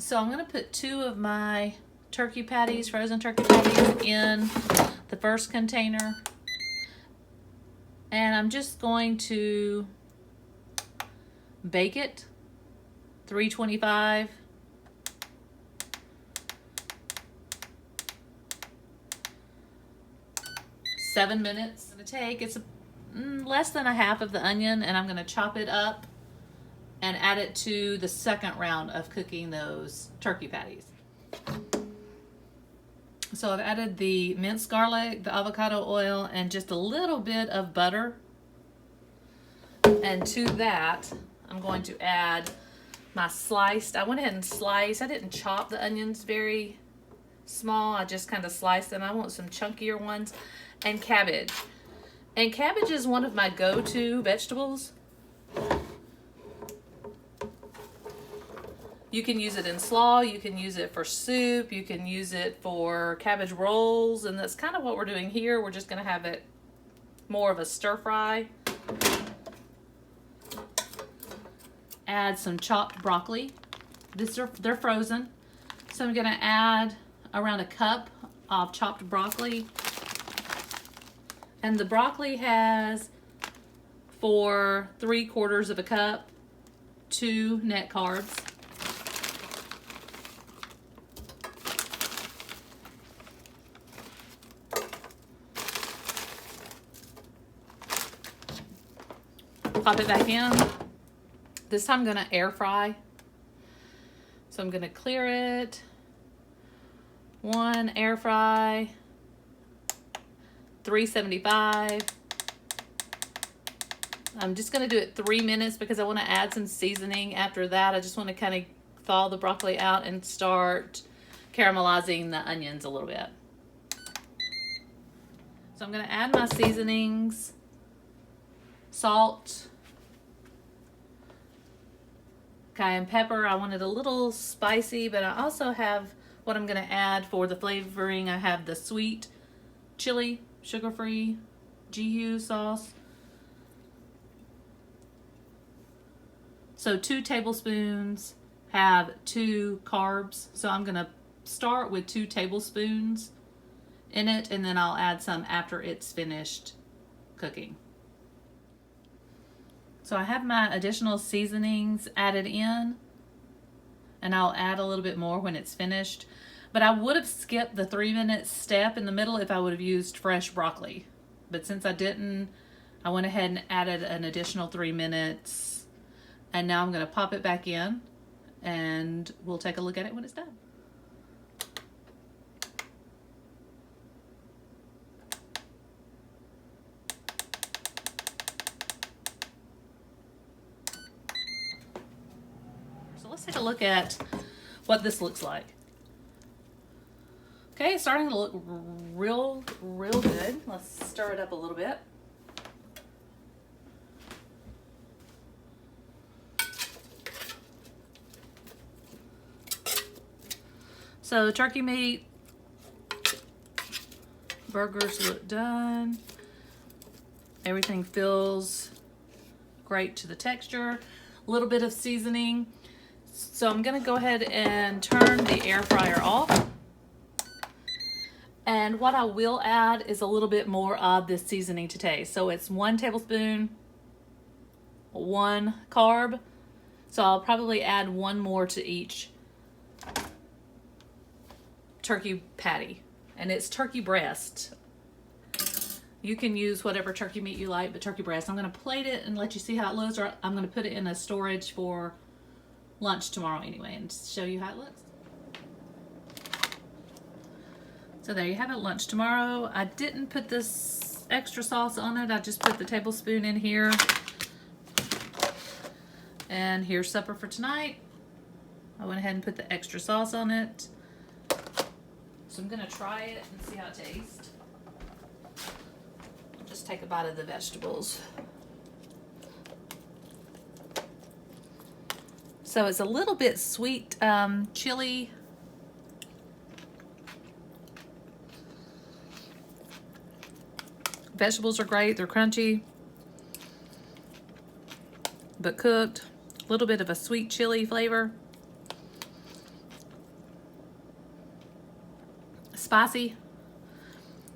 So I'm gonna put 2 of my turkey patties, frozen turkey patties, in the first container. And I'm just going to bake it 325. Seven minutes. It's gonna take, it's less than a half of the onion, and I'm gonna chop it up and add it to the second round of cooking those turkey patties. So I've added the minced garlic, the avocado oil, and just a little bit of butter. And to that, I'm going to add my sliced, I went ahead and sliced, I didn't chop the onions very small, I just kind of sliced them. I want some chunkier ones. And cabbage. And cabbage is one of my go-to vegetables. You can use it in slaw, you can use it for soup, you can use it for cabbage rolls, and that's kind of what we're doing here. We're just gonna have it more of a stir fry. Add some chopped broccoli. They're frozen. So I'm gonna add around a cup of chopped broccoli. And the broccoli has, for 3/4 of a cup, 2 net carbs. Pop it back in. This time I'm gonna air fry. So I'm gonna clear it. 1 air fry. 375. I'm just gonna do it 3 minutes because I want to add some seasoning after that. I just want to kind of thaw the broccoli out and start caramelizing the onions a little bit. So I'm gonna add my seasonings, salt, cayenne pepper. I want it a little spicy, but I also have what I'm gonna add for the flavoring. I have the sweet chili, sugar-free GU sauce. So 2 tablespoons have 2 carbs. So I'm gonna start with 2 tablespoons in it, and then I'll add some after it's finished cooking. So I have my additional seasonings added in, and I'll add a little bit more when it's finished. But I would have skipped the 3-minute step in the middle if I would have used fresh broccoli. But since I didn't, I went ahead and added an additional 3 minutes. And now I'm gonna pop it back in, and we'll take a look at it when it's done. So let's take a look at what this looks like. Okay, it's starting to look real good. Let's stir it up a little bit. So turkey meat, burgers look done. Everything feels great to the texture. A little bit of seasoning. So I'm gonna go ahead and turn the air fryer off. And what I will add is a little bit more of this seasoning to taste. So it's 1 tablespoon, 1 carb. So I'll probably add 1 more to each turkey patty. And it's turkey breast. You can use whatever turkey meat you like, but turkey breast. I'm gonna plate it and let you see how it looks, or I'm gonna put it in a storage for lunch tomorrow anyway and show you how it looks. So there you have it, lunch tomorrow. I didn't put this extra sauce on it. I just put the tablespoon in here. And here's supper for tonight. I went ahead and put the extra sauce on it. So I'm gonna try it and see how it tastes. Just take a bite of the vegetables. So it's a little bit sweet, chili. Vegetables are great, they're crunchy, but cooked. A little bit of a sweet chili flavor. spicy.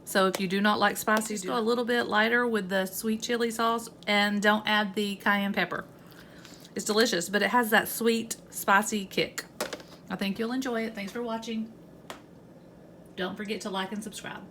So if you do not like spicy, just go a little bit lighter with the sweet chili sauce and don't add the cayenne pepper. It's delicious, but it has that sweet, spicy kick. I think you'll enjoy it. Thanks for watching. Don't forget to like and subscribe.